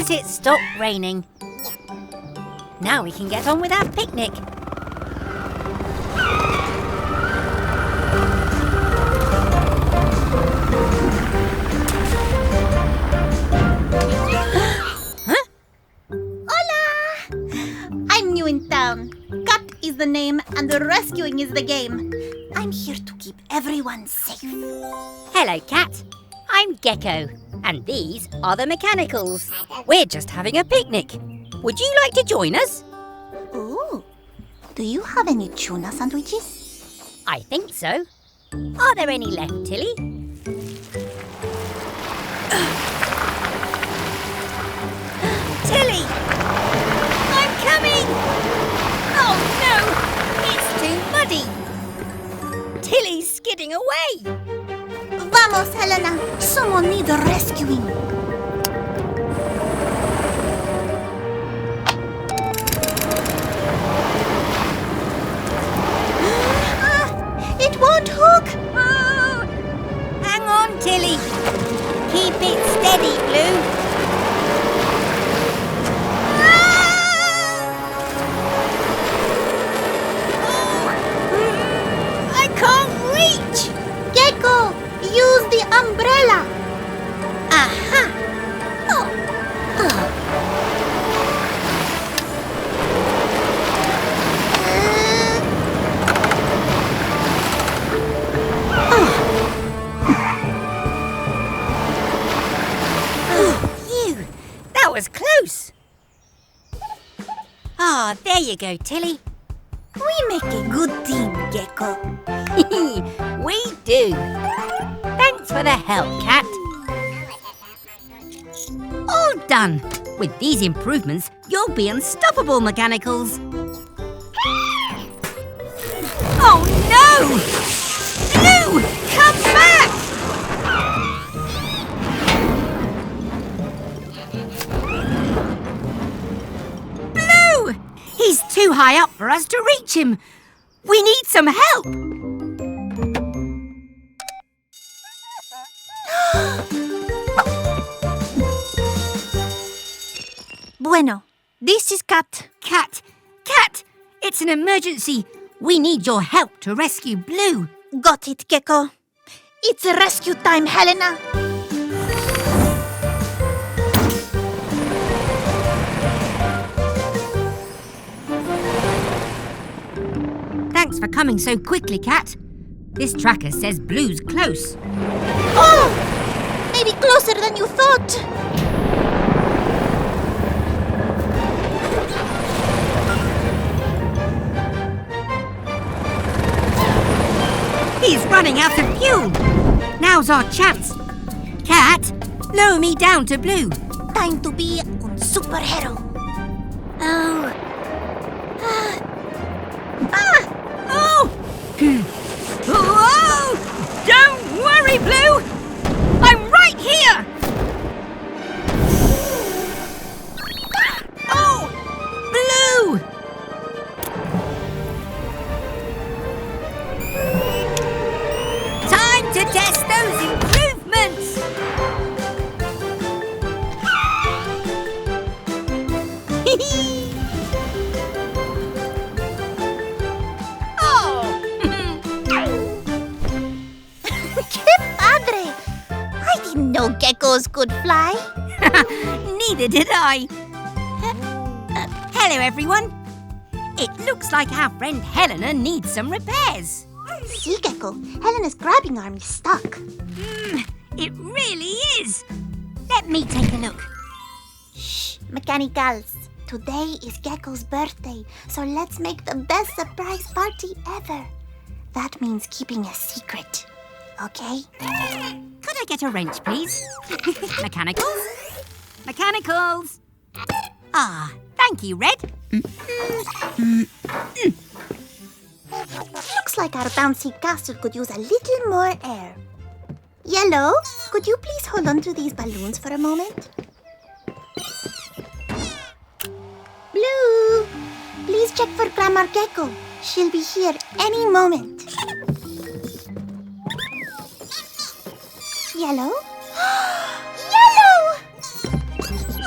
as it stopped raining. Now we can get on with our picnic. Huh? Hola! I'm new in town. Kat is the name and the rescuing is the game. I'm here to keep everyone safe. Hello, Kat. I'm Gecko, and these are the Mechanicals. We're just having a picnic. Would you like to join us? Ooh. Do you have any tuna sandwiches? I think so. Are there any left, Tilly? Tilly! I'm coming! Oh no! It's too muddy! Tilly's skidding away! Vamos, Helena! Someone needs rescuing! It won't hook! Oh! Hang on, Tilly! Keep it steady, Blue! I can't reach! Gecko, use the umbrella! Aha! Oh. Phew! That was close! Ah, there you go, Tilly. We make a good team, Gecko. We do. Thanks for the help, Kat. All done. With these improvements, you'll be unstoppable, Mechanicals. Oh no! Blue, come back! Blue! He's too high up for us to reach him. We need some help. Bueno, this is Kat. Kat! It's an emergency. We need your help to rescue Blue. Got it, Gecko. It's rescue time, Helena. Thanks for coming so quickly, Kat. This tracker says Blue's close. Oh! Maybe closer than you thought. He's running out of fuel. Now's our chance. Kat, lower me down to Blue. Time to be un superhero. Oh. Oh! Don't worry, Blue. I'm right here. Oh! Blue! Time to test those improvements! Oh! ¡Qué padre! I didn't know geckos could fly. Neither did I. Hello, everyone. It looks like our friend Helena needs some repairs. See, Gecko, Helena's grabbing arm is stuck. It really is. Let me take a look. Shh, Mechanicals. Today is Gecko's birthday, so let's make the best surprise party ever. That means keeping a secret, okay? Could I get a wrench, please? Mechanicals? Mechanicals! Ah, thank you, Red. Looks like our bouncy castle could use a little more air. Yellow, could you please hold on to these balloons for a moment? Blue, please check for Grandma Gecko. She'll be here any moment. Yellow? Yellow!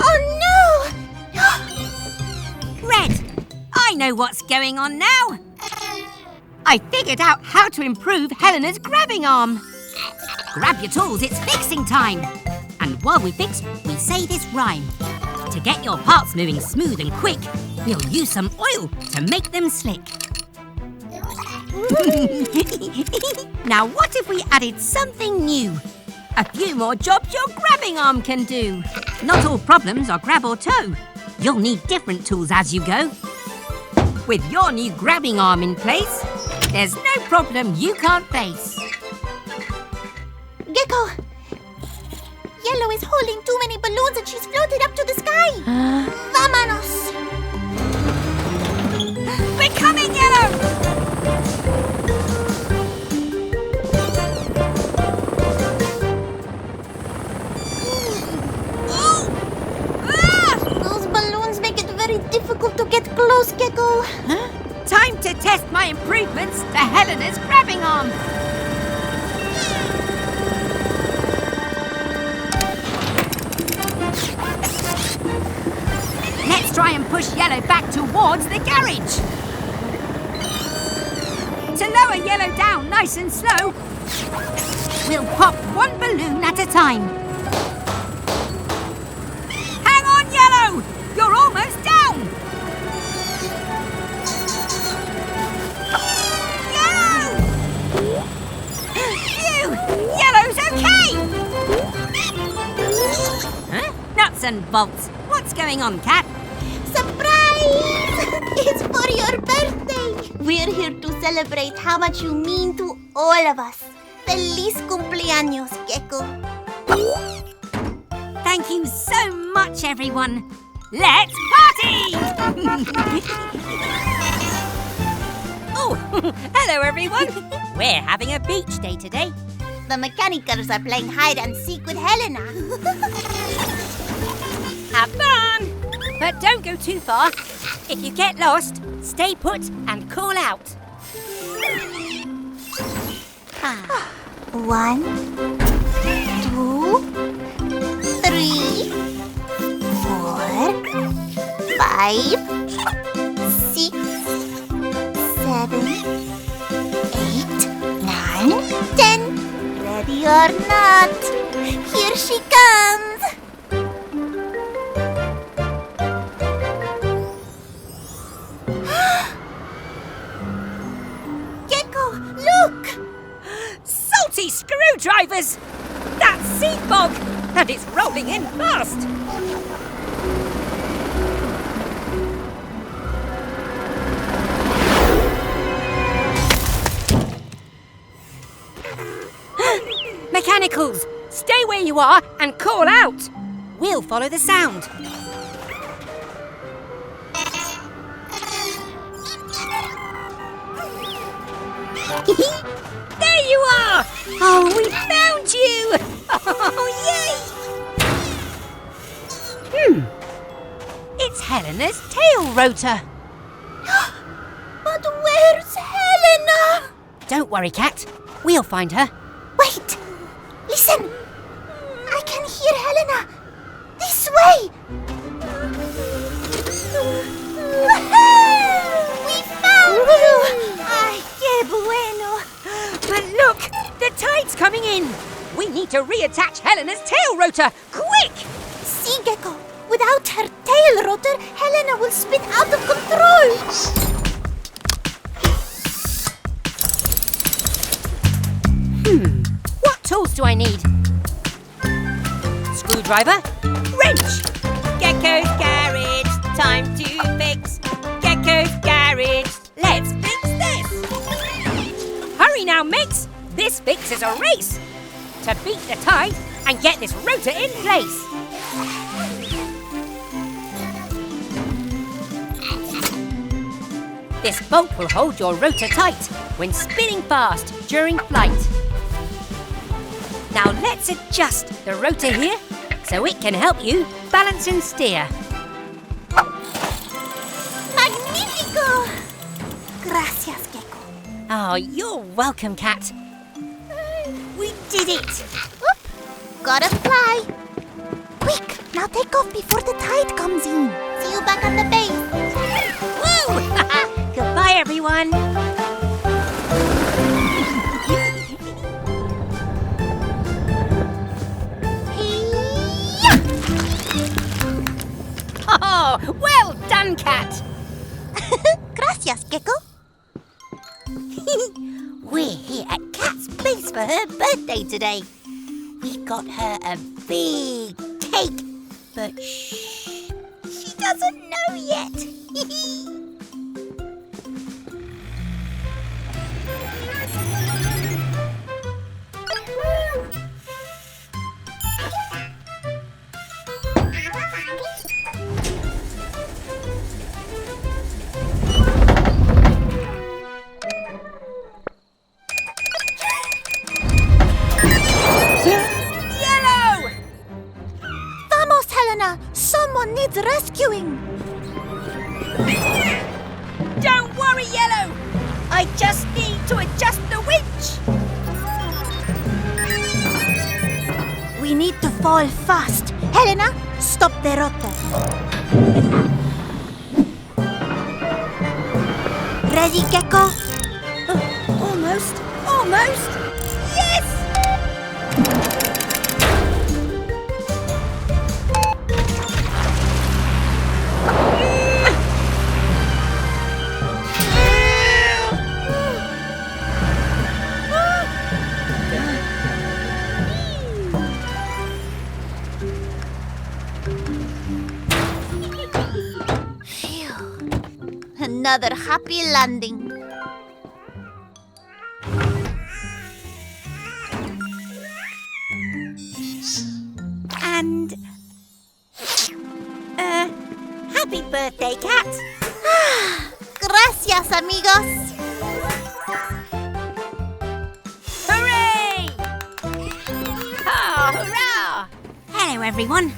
Oh no! I know what's going on now. I figured out how to improve Helena's grabbing arm. Grab your tools, it's fixing time. And while we fix, we say this rhyme. To get your parts moving smooth and quick, we'll use some oil to make them slick. Now what if we added something new? A few more jobs your grabbing arm can do. Not all problems are grab or tow. You'll need different tools as you go. With your new grabbing arm in place, there's no problem you can't face. Gecko! Yellow is holding too many balloons and she's floated up to the sky. Vámonos! We're coming, Yellow! Those balloons make it very difficult to get close, Gecko. Time to test my improvements to Helena's grabbing arm. Let's try and push Yellow back towards the garage. To lower Yellow down nice and slow, we'll pop one balloon at a time. Hang on, Yellow! You're almost down! Yellow! Phew! Yellow's okay! Huh? Nuts and bolts. What's going on, Kat? Surprise! It's for your birthday. We're here to celebrate how much you mean to all of us. Feliz cumpleaños, Gecko. Thank you so much, everyone. Let's party! Oh, hello, everyone. We're having a beach day today. The mechanicals are playing hide and seek with Helena. Have fun! But don't go too far. If you get lost, stay put and call out. 1, 2, 3, 4, 5, 6, 7, 8, 9, 10. Ready or not, here she comes. Gecko, look! Salty screwdrivers! That's seed bog, and it's rolling in fast. Mechanicals, stay where you are and call out. We'll follow the sound. There you are! Oh, we found you! Oh, yay! It's Helena's tail rotor. But where's Helena? Don't worry, Kat. We'll find her. Wait! Listen! I can hear Helena! This way! We found you! Ay, qué bueno! But look! The tide's coming in! We need to reattach Helena's tail rotor! Quick! See, Gecko, without her tail rotor, Helena will spin out of control! What tools do I need? Screwdriver, wrench! Gecko's garage, time to fix. Gecko's garage, let's fix this! Hurry now, Mechs! This fix is a race! To beat the tide and get this rotor in place! This bolt will hold your rotor tight when spinning fast during flight. Now let's adjust the rotor here so it can help you balance and steer. Magnifico! Gracias, Gecko. Oh, you're welcome, Kat. We did it! Oop, gotta fly. Quick, now take off before the tide comes in. See you back on the base. Woo! Oh, well done, Kat. Gracias, Gecko. We're here at Kat's place for her birthday today. We got her a big cake, but shh, she doesn't know yet. Vamos, Helena! Someone needs rescuing! Don't worry, Yellow. I just need to adjust the winch. We need to fall fast. Helena, stop the rotor. Ready, Gecko? Almost. Yes! Another happy landing. And... happy birthday, Kat. Gracias, amigos. Hooray! Hurrah! Hello, everyone.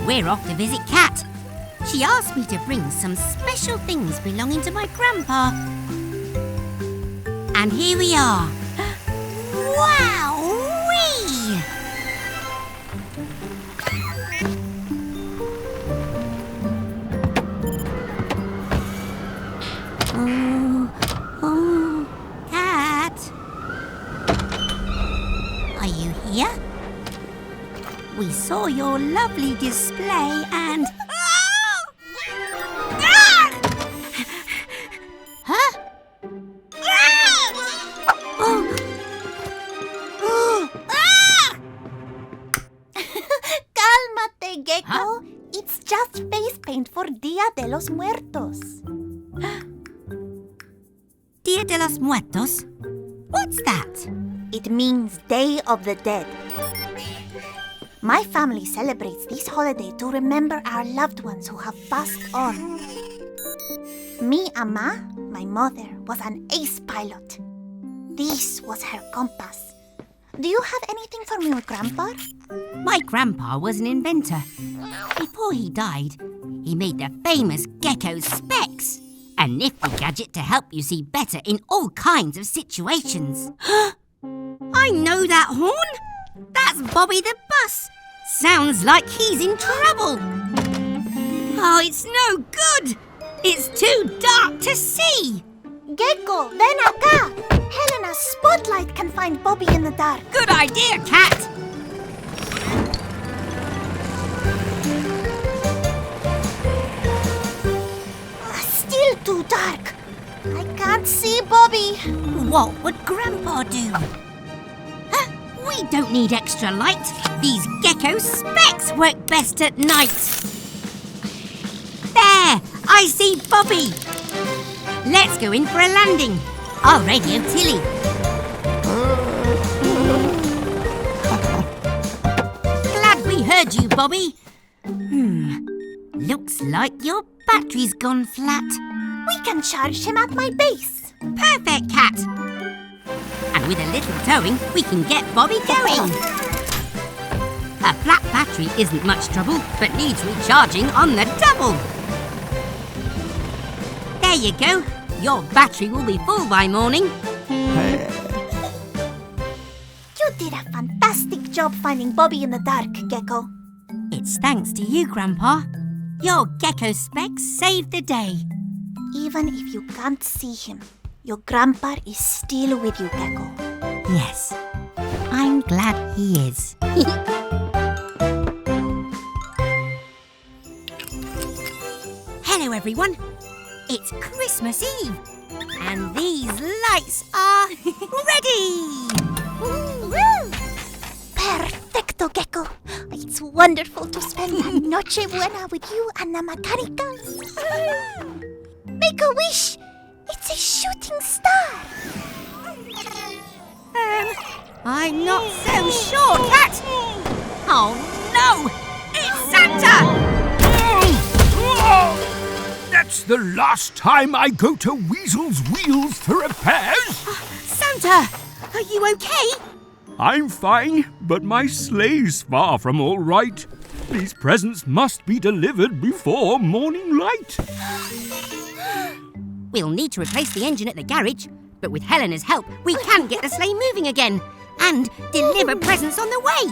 We're off to visit Kat. She asked me to bring some special things belonging to my grandpa. And here we are. Wow-wee! Oh, Kat. Are you here? We saw your lovely display and... Huh? Cálmate, Gecko. Huh? It's just face paint for Dia de los Muertos. Dia de los Muertos? What's that? It means Day of the Dead. My family celebrates this holiday to remember our loved ones who have passed on. Mi ama, my mother, was an ace pilot. This was her compass. Do you have anything for me, Grandpa? My grandpa was an inventor. Before he died, he made the famous Gecko specs, a nifty gadget to help you see better in all kinds of situations. I know that horn! That's Bobby the bus! Sounds like he's in trouble! Oh, it's no good! It's too dark to see! Gecko, ven acá! Helena's spotlight can find Bobby in the dark. Good idea, Kat! Still too dark. I can't see Bobby. What would Grandpa do? Huh? We don't need extra light. These Gecko specs work best at night. There! I see Bobby! Let's go in for a landing. I'll radio Tilly. Glad we heard you, Bobby. Looks like your battery's gone flat. We can charge him at my base. Perfect, Kat. And with a little towing, we can get Bobby going. A flat battery isn't much trouble, but needs recharging on the double. There you go. Your battery will be full by morning. You did a fantastic job finding Bobby in the dark, Gecko. It's thanks to you, Grandpa. Your Gecko specs saved the day. Even if you can't see him, your grandpa is still with you, Gecko. Yes, I'm glad he is. Hello, everyone. It's Christmas Eve, and these lights are ready. Perfecto, Gecko. It's wonderful to spend la Noche Buena with you and the mechanicals. Make a wish. It's a shooting star. I'm not so sure, Kat. Oh, no! It's Santa! That's the last time I go to Weasel's Wheels for repairs. Santa, are you okay? I'm fine, but my sleigh's far from all right. These presents must be delivered before morning light. We'll need to replace the engine at the garage, but with Helena's help, we can get the sleigh moving again and deliver presents on the way.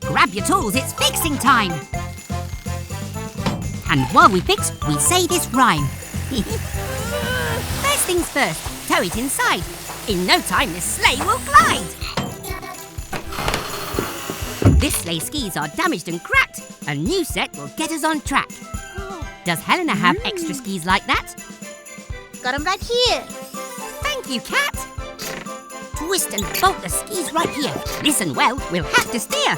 Grab your tools, it's fixing time. And while we fix, we say this rhyme. First things first, tow it inside. In no time, the sleigh will glide. This sleigh skis are damaged and cracked. A new set will get us on track. Does Helena have extra skis like that? Got them right here. Thank you, Kat. Twist and bolt the skis right here. Listen well, we'll have to steer.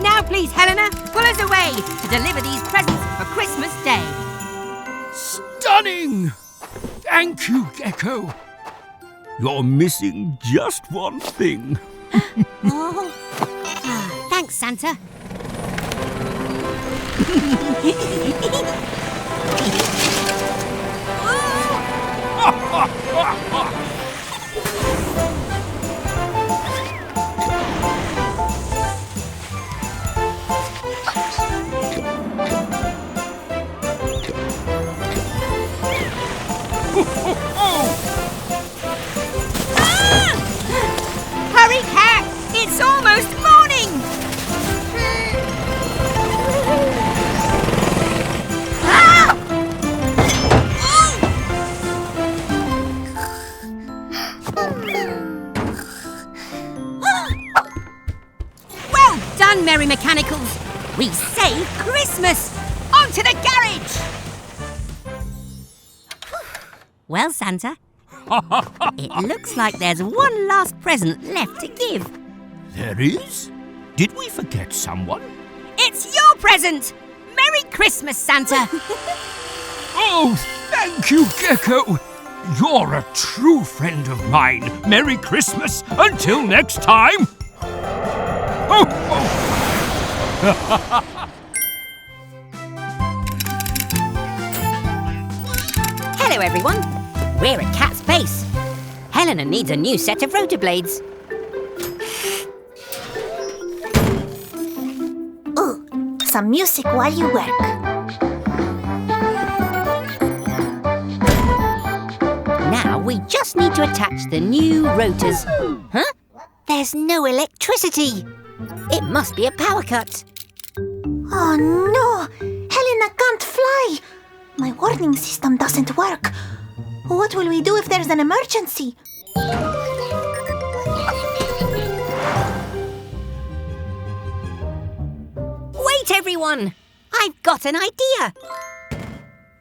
Now please, Helena, pull us away to deliver these presents for Christmas Day. Stunning! Thank you, Gecko. You're missing just one thing. Thanks, Santa. Hurry, Kat! It's almost morning! Well done, Merry Mechanicals! We saved Christmas! On to the garage! Well, Santa, it looks like there's one last present left to give. There is? Did we forget someone? It's your present! Merry Christmas, Santa! Oh, thank you, Gecko. You're a true friend of mine. Merry Christmas. Until next time. Oh, oh. Hello, everyone. We're at Kat's base. Helena needs a new set of rotor blades. Ooh, some music while you work. Now we just need to attach the new rotors. Huh? There's no electricity. It must be a power cut. Oh no! Helena can't fly! My warning system doesn't work. What will we do if there's an emergency? Wait, everyone! I've got an idea.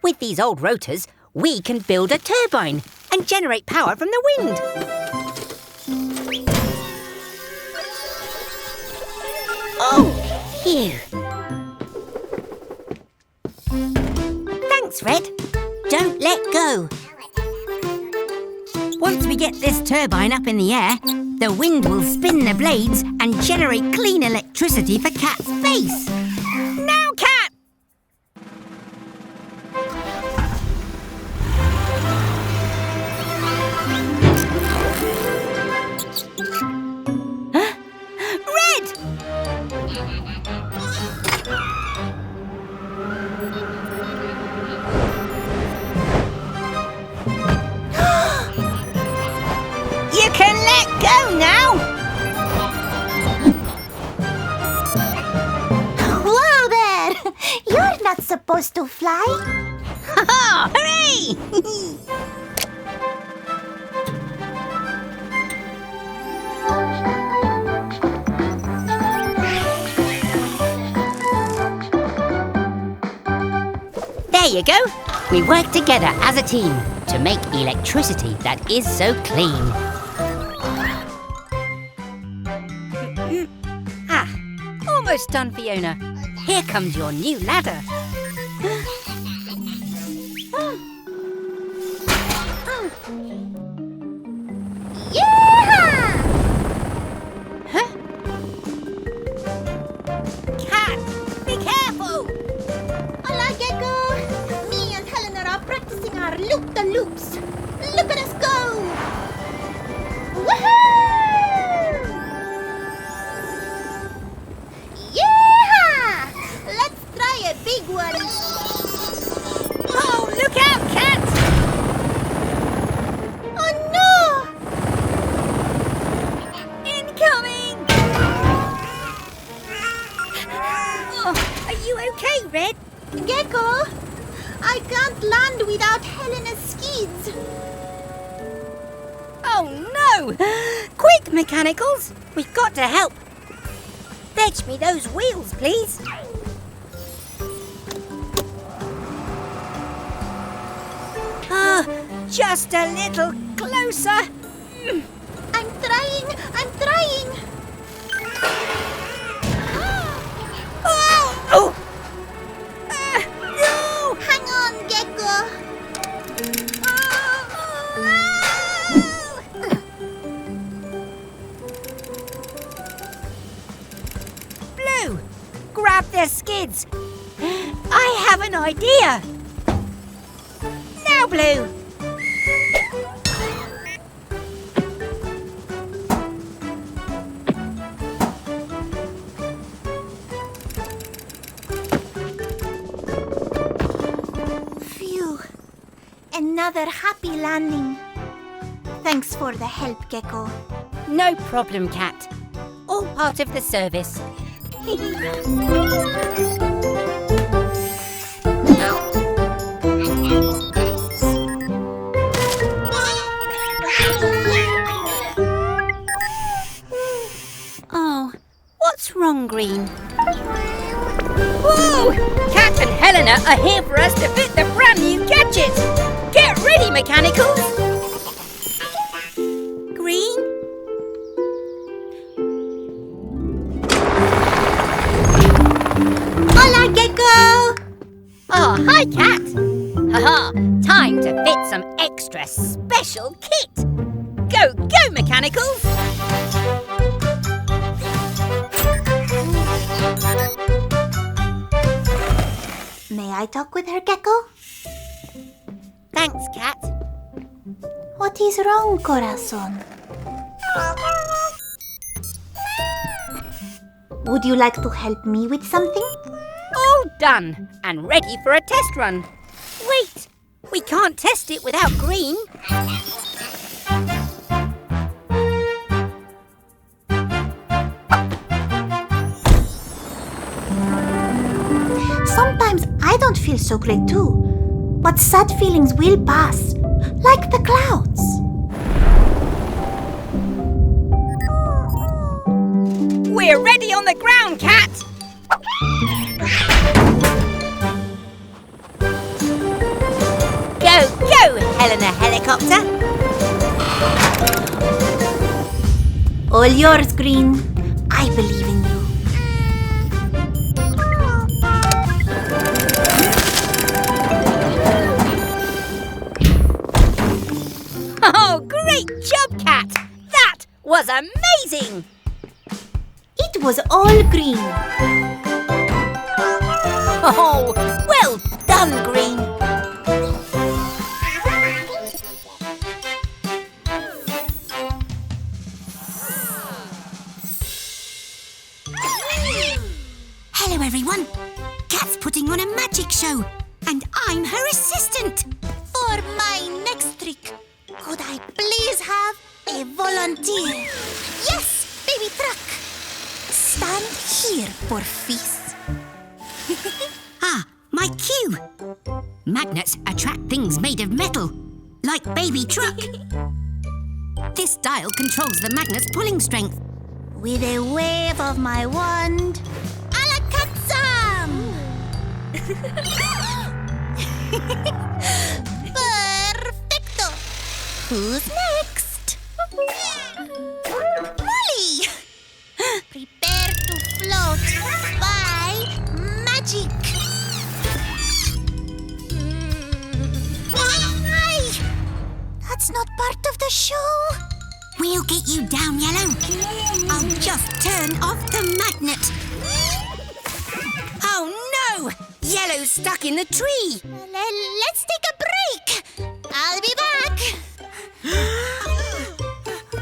With these old rotors, we can build a turbine and generate power from the wind. Oh, phew. Thanks, Red. Don't let go. Once we get this turbine up in the air, the wind will spin the blades and generate clean electricity for Kat's base. Now, Kat! Huh? Red! You can let go now! Whoa there! You're not supposed to fly. Ha-ha! Hooray! There you go. We work together as a team to make electricity that is so clean. Almost done, Fiona. Here comes your new ladder. Yeah! Huh? Kat, be careful! Hola, Gecko! Me and Helena are practicing our loop-the-loops. Look at us go! Woohoo! Yeah! Let's try a big one. Oh, look out, Kat! Oh no! Incoming! Oh, are you okay, Red? Gecko, I can't land without Helena's skids. Oh no! Quick, mechanicals! We've got to help. Fetch me those wheels, please. Just a little closer. I'm trying. Oh! No! Hang on, Gecko. Blue, grab their skids. I have an idea. Now, Blue. Phew. Another happy landing. Thanks for the help, Gecko. No problem, Kat. All part of the service. Oh, what's wrong, Green? Whoa! Kat and Helena are here for us to fit the brand new gadget. Get ready, mechanicals! Green? Hola, Gecko! Oh, hi, Kat! Haha, time to fit some extra special kit! Go, go, mechanicals! May I talk with her, Gecko? Thanks, Kat. What is wrong, Corazon? Would you like to help me with something? All done and ready for a test run. Wait, we can't test it without Green. Sometimes I don't feel so great too, but sad feelings will pass, like the clouds. We're ready on the ground, Kat! Go, go, Helena Helicopter! All yours, Green. I believe in you. Oh, great job, Kat! That was amazing! It was all green. Oh, well done, Green! Hello, everyone. Kat's putting on a magic show, and I'm her assistant. For my next trick, could I please have a volunteer? Yes, baby truck. Stand here, Porfis. Ah, my cue. Magnets attract things made of metal, like baby truck. This dial controls the magnet's pulling strength. With a wave of my wand, alakatsam! Perfecto! Who's next? Molly! Prepare to float by magic! Why? That's not part of the show. We'll get you down, Yellow. I'll just turn off the magnet. Oh no! Yellow's stuck in the tree. Let's take a break. I'll be back.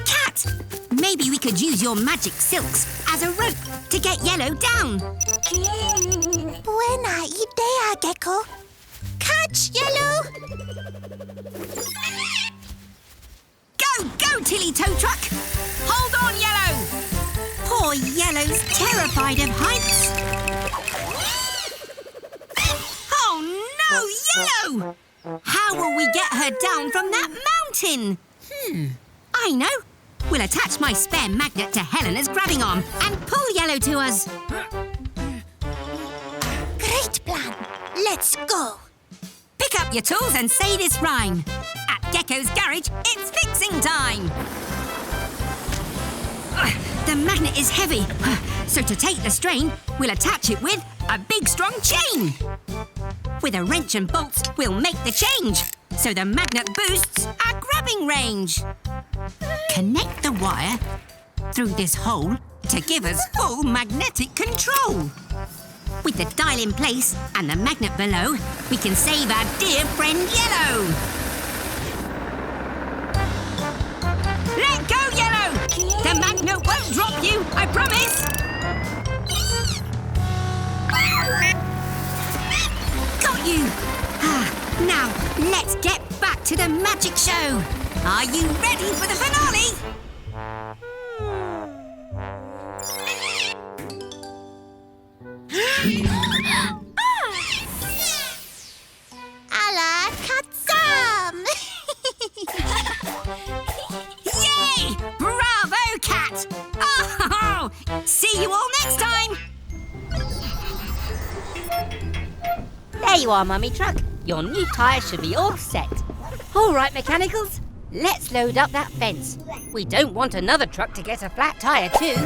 Cat, maybe we could use your magic silks as a rope to get Yellow down. Buena idea, Gecko. Catch, Yellow. Go, Tilly Tow Truck! Hold on, Yellow! Poor Yellow's terrified of heights. Oh no, Yellow! How will we get her down from that mountain? I know. We'll attach my spare magnet to Helena's grabbing arm and pull Yellow to us. Great plan. Let's go. Pick up your tools and say this rhyme. At Gecko's garage, it's fixing time. The magnet is heavy, so to take the strain, we'll attach it with a big strong chain. With a wrench and bolts, we'll make the change, so the magnet boosts our grabbing range. Connect the wire through this hole to give us full magnetic control. With the dial in place and the magnet below, we can save our dear friend Yellow. Let go, Yellow! The magnet won't drop you, I promise! Got you! Now, let's get back to the magic show. Are you ready for the finale? Ala Katsam! Yay! Bravo, Cat! Oh, see you all next time! There you are, Mummy Truck. Your new tyre should be all set. All right, mechanicals. Let's load up that fence. We don't want another truck to get a flat tyre too.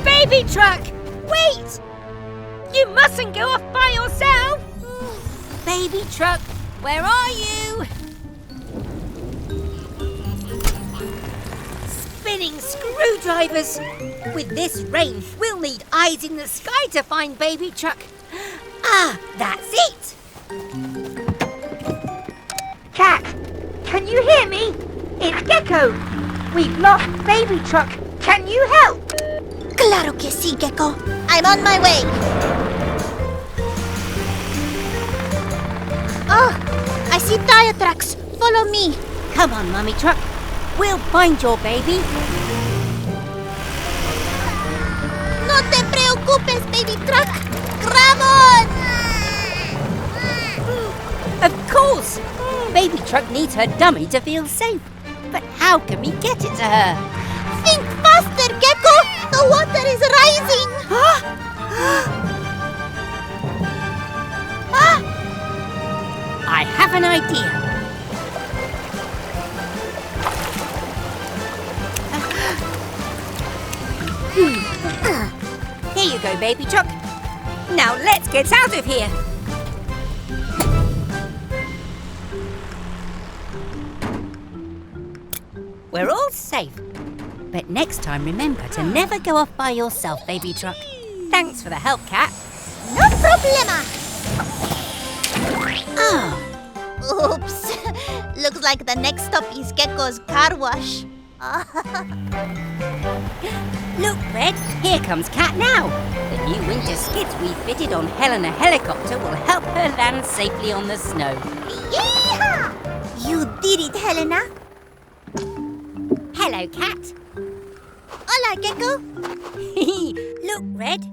Baby truck! Wait! You mustn't go off by yourself! Baby truck, where are you? Spinning screwdrivers! With this rain, we'll need eyes in the sky to find Baby Truck. Ah, that's it! Cat, can you hear me? It's Gecko. We've lost Baby Truck. Can you help? Claro que sí, Gecko. I'm on my way. Oh, I see tire tracks. Follow me. Come on, Mummy Truck. We'll find your baby. No te preocupes, Baby Truck. Grab on! Of course! Baby Truck needs her dummy to feel safe. But how can we get it to her? Think faster, Gecko! The water is rising! I have an idea. Here you go, Baby Truck. Now let's get out of here. We're all safe. But next time, remember to never go off by yourself, Baby Truck. Thanks for the help, Cat. No problema! Oh, Oops. Looks like the next stop is Gecko's car wash. look, Red. Here comes Cat now. The new winter skids we fitted on Helena helicopter will help her land safely on the snow. Yeehaw! You did it, Helena. Hello, Cat. Hola, Gecko. Look, Red.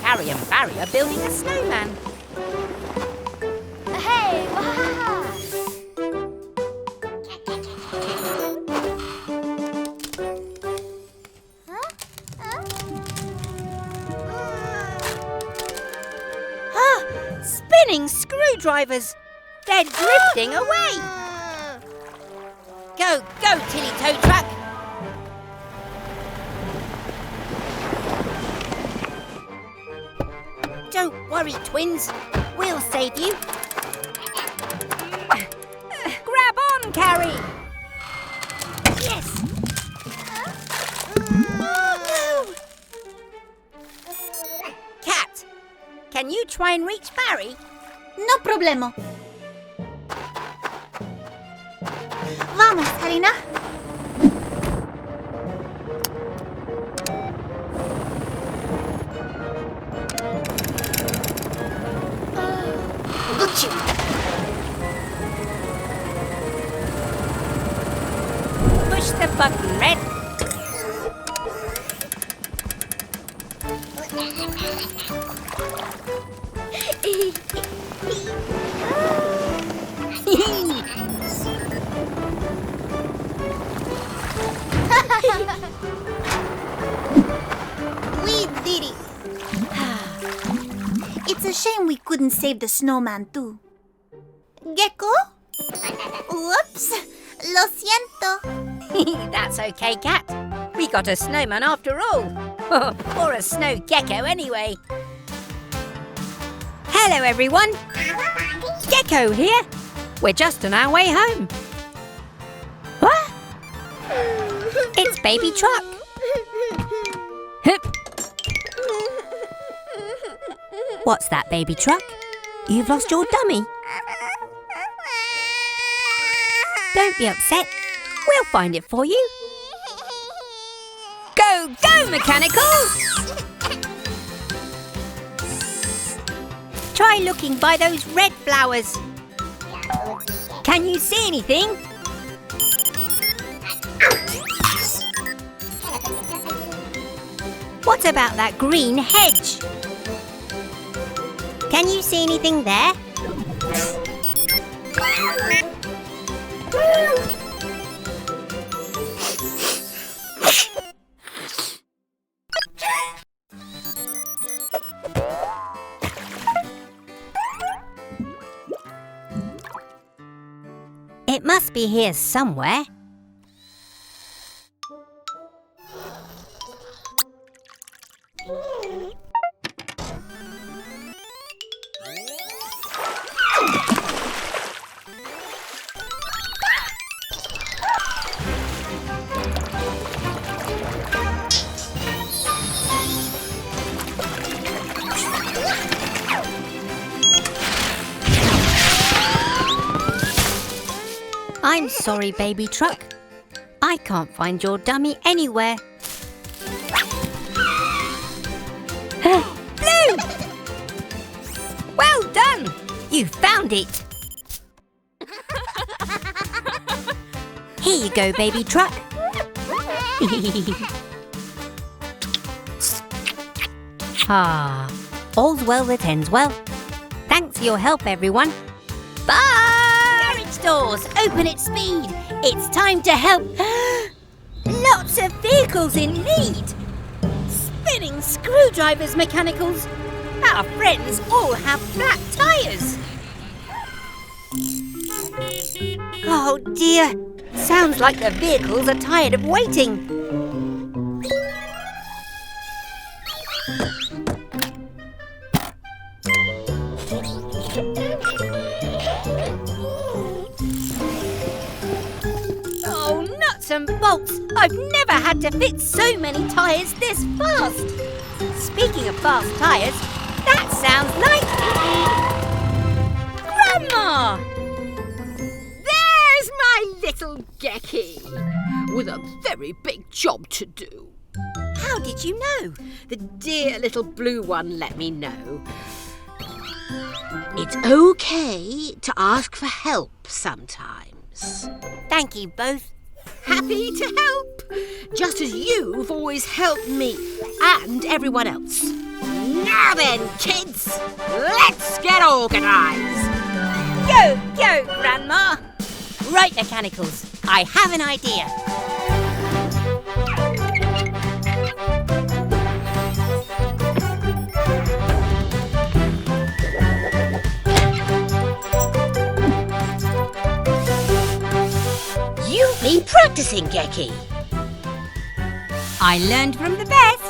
Carrie and Barry are building a snowman. Hey, wow! screwdrivers. They're drifting away. Go, Tilly Tow Truck. Don't worry, twins. We'll save you. Grab on, Carrie. Yes. Kat, can you try and reach Barry? No problemo. Vamos, Helena. Got you. Push the button, Red. We did it. It's a shame we couldn't save the snowman too. Gecko? Whoops. Lo siento. That's okay, Kat. We got a snowman after all. Or a snow gecko anyway. Hello, everyone. Gecko here. We're just on our way home. What? It's Baby Truck. What's that, Baby Truck? You've lost your dummy. Don't be upset. We'll find it for you. Go, Mechanicals! Try looking by those red flowers. Can you see anything? What about that green hedge? Can you see anything there? It must be here somewhere. I'm sorry, Baby Truck. I can't find your dummy anywhere. Blue! Well done! You found it. Here you go, Baby Truck. All's well that ends well. Thanks for your help, everyone. Bye! Doors open at speed. It's time to help. Lots of vehicles in need. Spinning screwdrivers, Mechanicals. Our friends all have flat tires. Oh dear. Sounds like the vehicles are tired of waiting. And bolts. I've never had to fit so many tyres this fast. Speaking of fast tyres, that sounds like Grandma! There's my little Gecky, with a very big job to do. How did you know? The dear little blue one let me know. It's okay to ask for help sometimes. Thank you both. Happy to help, just as you've always helped me and everyone else. Now then, kids, let's get organised. Go, Grandma. Right, Mechanicals, I have an idea. been practicing, Gecky? I learned from the best.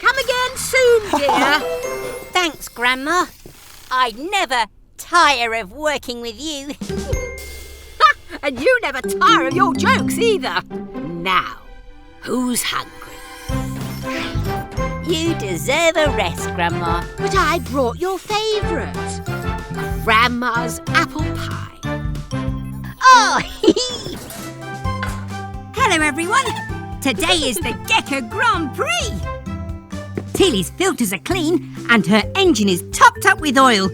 Come again soon, dear. Thanks, Grandma. I'd never tire of working with you. And you never tire of your jokes either. Now, who's hungry? You deserve a rest, Grandma. But I brought your favourite. Grandma's apple pie. Oh, Hello, everyone. Today is the Gecko Grand Prix. Tilly's filters are clean and her engine is topped up with oil.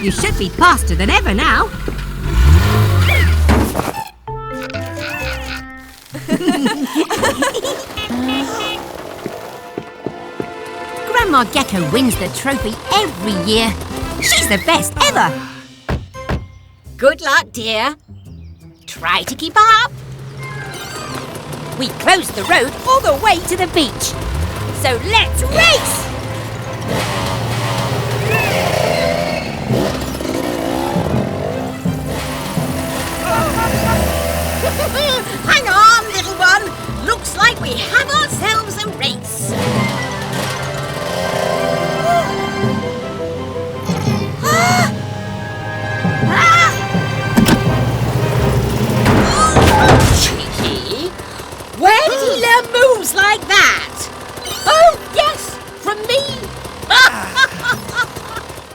You should be faster than ever now. Grandma Gecko wins the trophy every year. She's the best ever. Good luck, dear. Try to keep up. we closed the road all the way to the beach. So let's race! Hang on, little one. Looks like we have ourselves a race. Cheeky. Where did he learn moves like that? Oh, yes, from me.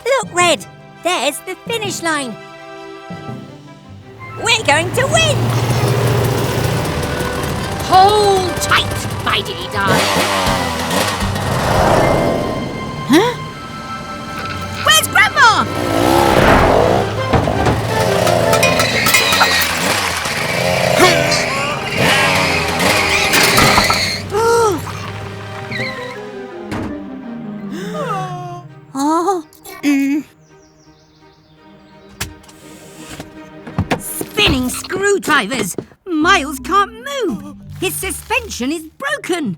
Look, Red, there's the finish line. We're going to win! Hold tight, my dilly darling. Huh? Where's Grandma? Spinning screwdrivers! Miles can't move! His suspension is broken!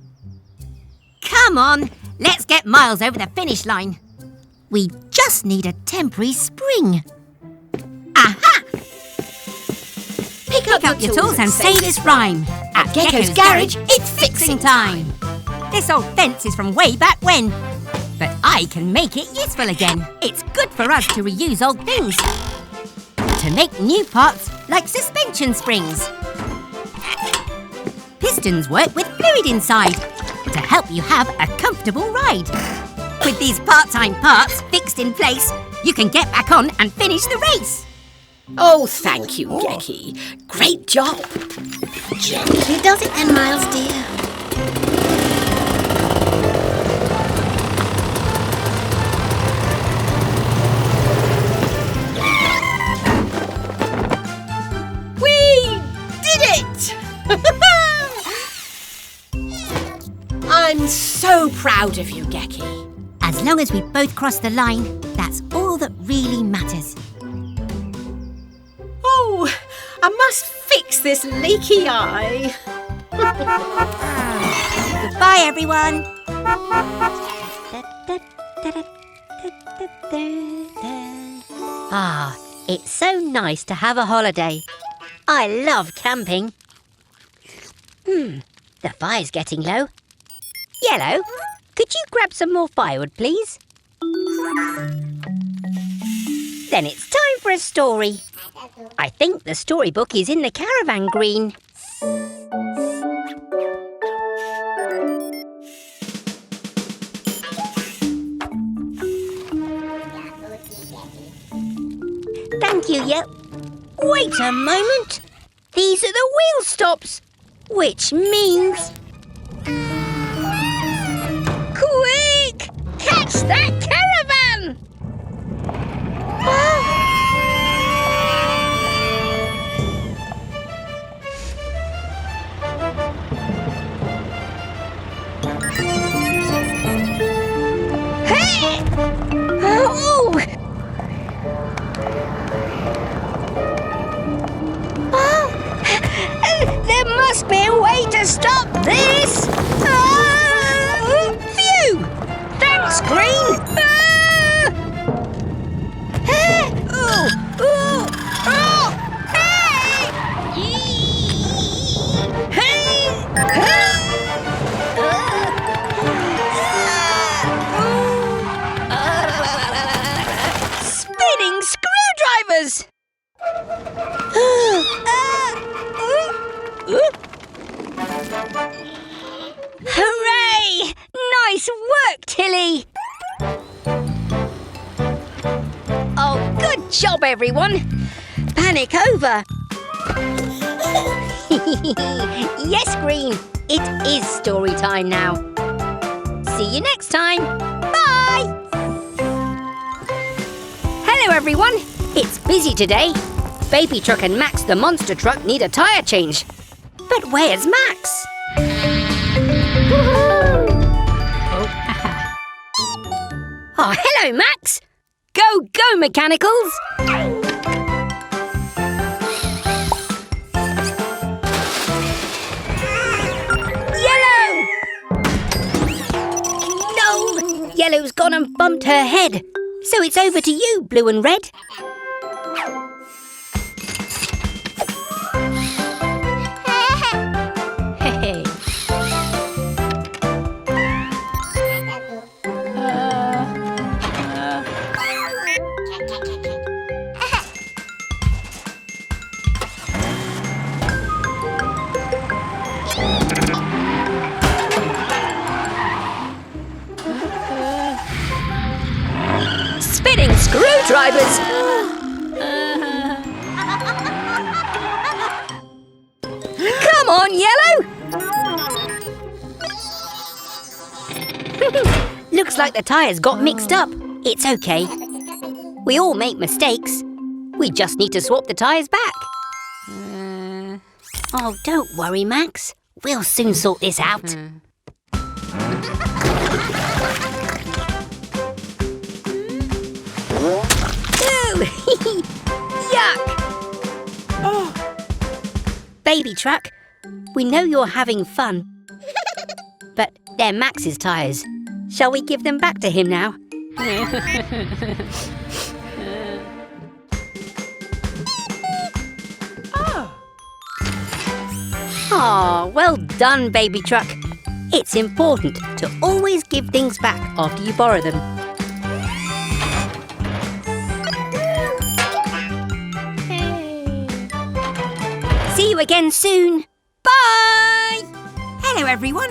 Come on, let's get Miles over the finish line. We just need a temporary spring. Aha! Pick up your tools and say this rhyme. At Gecko's garage, it's fixing time. This old fence is from way back when, but I can make it useful again. It's good for us to reuse old things, to make new parts like suspension springs. Pistons work with fluid inside to help you have a comfortable ride. With these part-time parts fixed in place, you can get back on and finish the race. Oh, thank you, Gecky. Great job. Gently does it then, Miles, dear. I'm so proud of you, Gecky. As long as we both cross the line, that's all that really matters. Oh, I must fix this leaky eye. Goodbye, everyone. Ah, it's so nice to have a holiday. I love camping. The fire's getting low. Yellow, could you grab some more firewood, please? Then it's time for a story. I think the storybook is in the caravan green. Thank you, Yep. Wait a moment. These are the wheel stops, which means... Quick! Catch that caravan! Hey! Oh! There must be a way to stop this! Phew! Thanks, Green! job, everyone. Panic over. Yes, Green. It is story time now. See you next time. Bye. Hello, everyone. It's busy today. Baby Truck and Max the monster truck need a tyre change. But where's Max? Oh, hello, Max. Go, go, Mechanicals. Yellow! No! Yellow's gone and bumped her head. So it's over to you, Blue and Red. Spinning screwdrivers! Come on, Yellow! Looks like the tyres got mixed up. It's okay. We all make mistakes. We just need to swap the tyres back. Oh, don't worry, Max. We'll soon sort this out. Yuck! Baby Truck, we know you're having fun, but they're Max's tyres. Shall we give them back to him now? Oh, well done, Baby Truck. It's important to always give things back after you borrow them. See you again soon. Bye! Hello, everyone.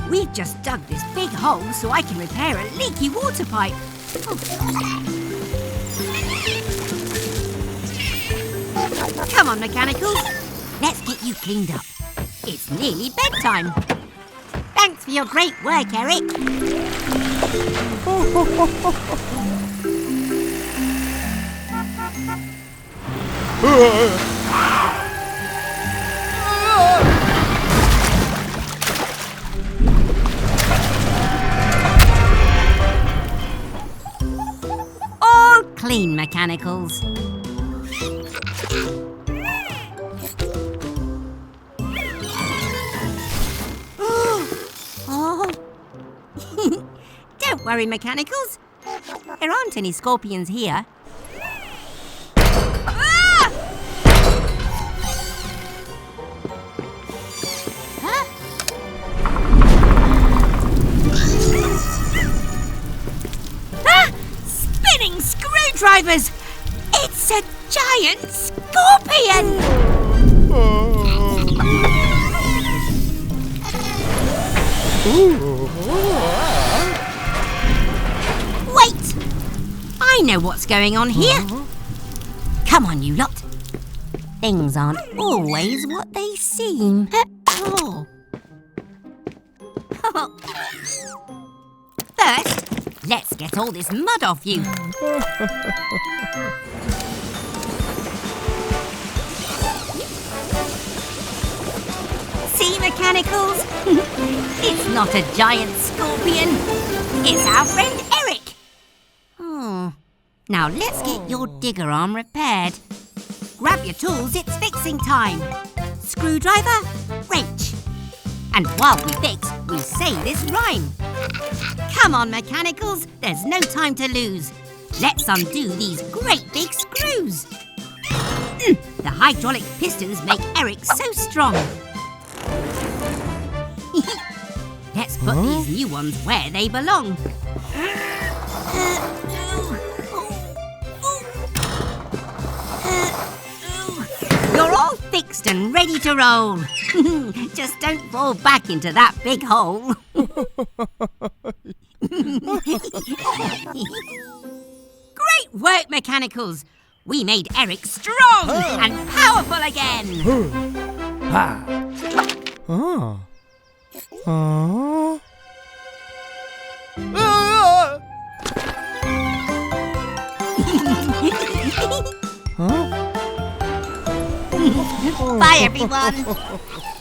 We've just dug this big hole so I can repair a leaky water pipe. Come on, Mechanicals. Let's get you cleaned up. It's nearly bedtime. Thanks for your great work, Eric. All clean, Mechanicals. Don't worry, Mechanicals. There aren't any scorpions here. Ah! Huh? Ah! Spinning screwdrivers! It's a giant scorpion! Wait! I know what's going on here. Come on, you lot. Things aren't always what they seem. Oh. First, let's get all this mud off you. See, Mechanicals? It's not a giant scorpion. It's our friend Eric. Oh. Now let's get your digger arm repaired. Grab your tools, it's fixing time. Screwdriver, wrench. And while we fix, we say this rhyme. Come on, Mechanicals, there's no time to lose. Let's undo these great big screws. The hydraulic pistons make Eric so strong. Let's put these new ones where they belong. You're all fixed and ready to roll. Just don't fall back into that big hole. Great work, Mechanicals! We made Eric strong and powerful again! Bye, everyone!